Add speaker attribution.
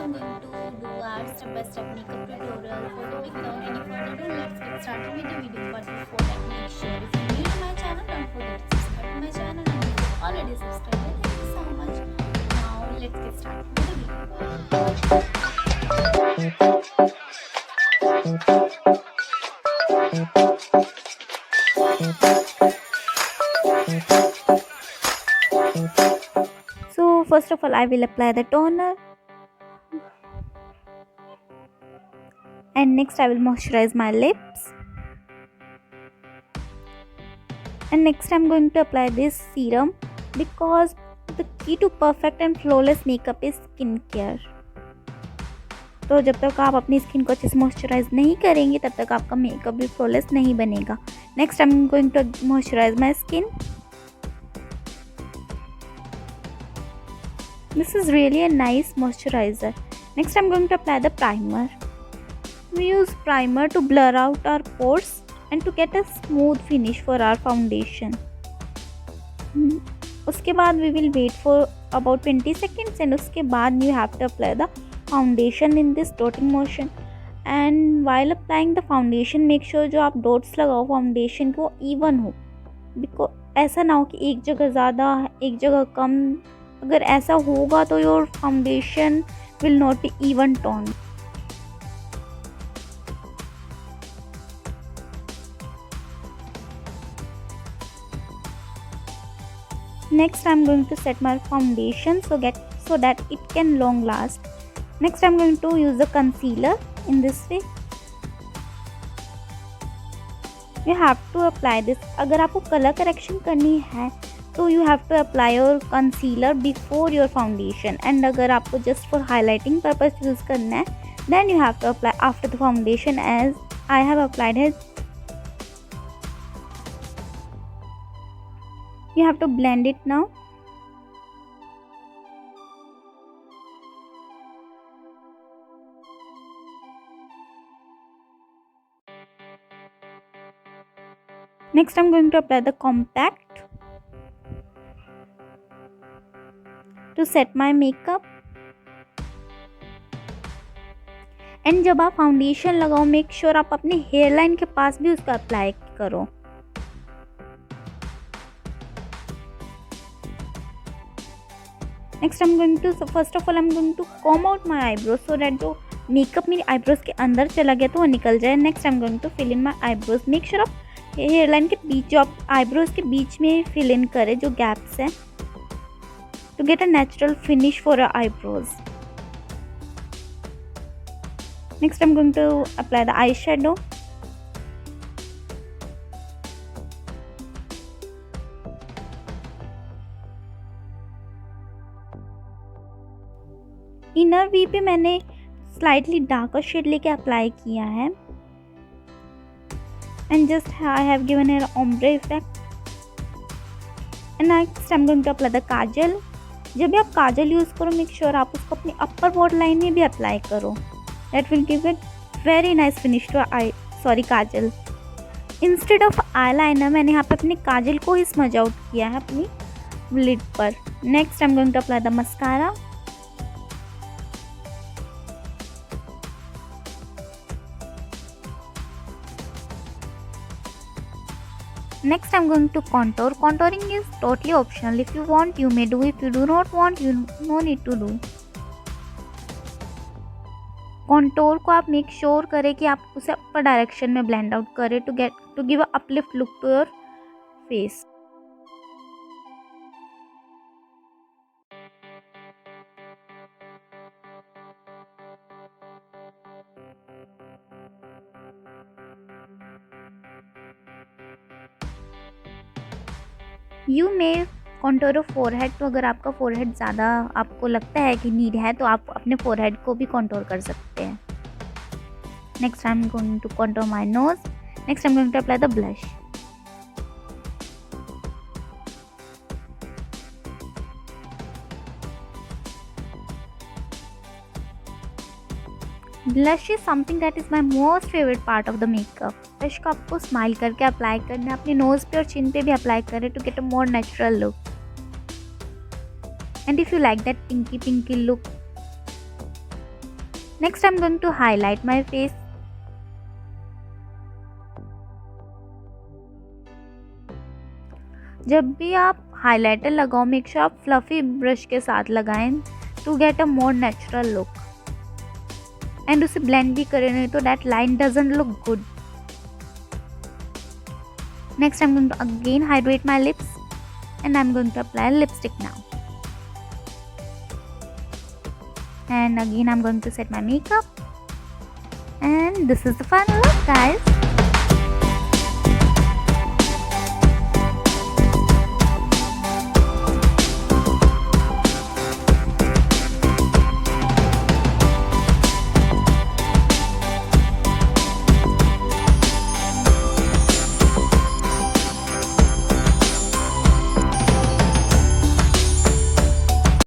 Speaker 1: I'm going to do our step-by-step makeup tutorial for the without any further ado. Let's get started with the video. But before that, make sure if you're new to my channel, don't forget to subscribe to my channel. And if you're already subscribed, then thank you so much. Now let's get started with the video. So first of all, I will apply the toner. And next I will moisturize my lips. And next I'm going to apply this serum because the key to perfect and flawless makeup is skincare. तो जब तक आप अपनी skin को अच्छे से moisturise नहीं करेंगे तब तक आपका मेकअप भी फ्लॉलेस नहीं बनेगा. Next I am going to moisturise my skin. This is really a nice moisturizer. Next I'm going to apply the primer. We use primer to blur out our pores and to get a smooth finish for our foundation. उसके बाद we will wait for about 20 seconds and उसके बाद you have to apply the foundation in this dotting motion. And while applying the foundation, make sure जो आप dots लगाओ foundation को even हो, because ऐसा ना हो कि एक जगह ज़्यादा एक जगह कम. अगर ऐसा होगा तो your foundation will not be even toned. Next I'm going to set my foundation so that it can long last. Next I'm going to use the concealer in this way. You have to apply this. अगर आपको color correction करनी है तो you have to apply your concealer before your foundation. And अगर आपको just for highlighting purpose use करना है then you have to apply after the foundation as I have applied it. You have to blend it now. Next I'm going to apply the compact to set my makeup. And जब आप foundation लगाओ make sure आप अपने hair line के पास भी उसका apply करो. Next first of all I am going to comb out my eyebrows so that जो मेकअप मेरी आईब्रोज के अंदर चला गया तो वो निकल जाए. Next I am going to fill in my eyebrows. Make sure आप हेयर लाइन के बीच जो आप आईब्रोज के बीच में फिल इन करें जो गैप्स हैं to get a natural finish for our eyebrows. Next I'm going to apply the eyeshadow. Inner we पे मैंने स्लाइटली डार्कर शेड लेके अप्लाई किया है and just I have given her ombre effect. And next I'm going to apply the काजल. जब भी आप काजल use करो make sure आप उसको अपनी अपर वॉट लाइन में भी अप्लाई करो. That will give it very nice finish to kajal. Instead of eyeliner मैंने यहाँ पे अपने काजल को ही स्मज आउट किया है अपनी लिड पर. Next I am going to apply the mascara. Next I'm going to contour. Contouring is totally optional. If you want you may do. If you do not want you no need to do. Contour को आप make sure करें कि आप उसे upper direction में blend out करें to give a uplift look to your face. You may contour forehead. तो अगर आपका फोरहेड ज़्यादा आपको लगता है कि नीड है तो आप अपने फोरहेड को भी कॉन्टोर कर सकते हैं. Next I am going to contour my nose. Next I am going to apply the blush. Blush is something that is my most favourite part of the makeup. Blush को आपको smile करके apply करना है. अपने nose पे और चिन पे भी अप्लाई करें to get a more natural look. And if you like that pinky look Next I'm going to highlight my face. जब भी आप हाइलाइटर लगाओ मेक श्योर आप फ्लफी ब्रश के साथ लगाएं to get a more natural look and उसे blend भी करें, नहीं तो that line doesn't look good. Next I'm going to again hydrate my lips and I'm going to apply lipstick now. And again I'm going to set my makeup and this is the final look, guys.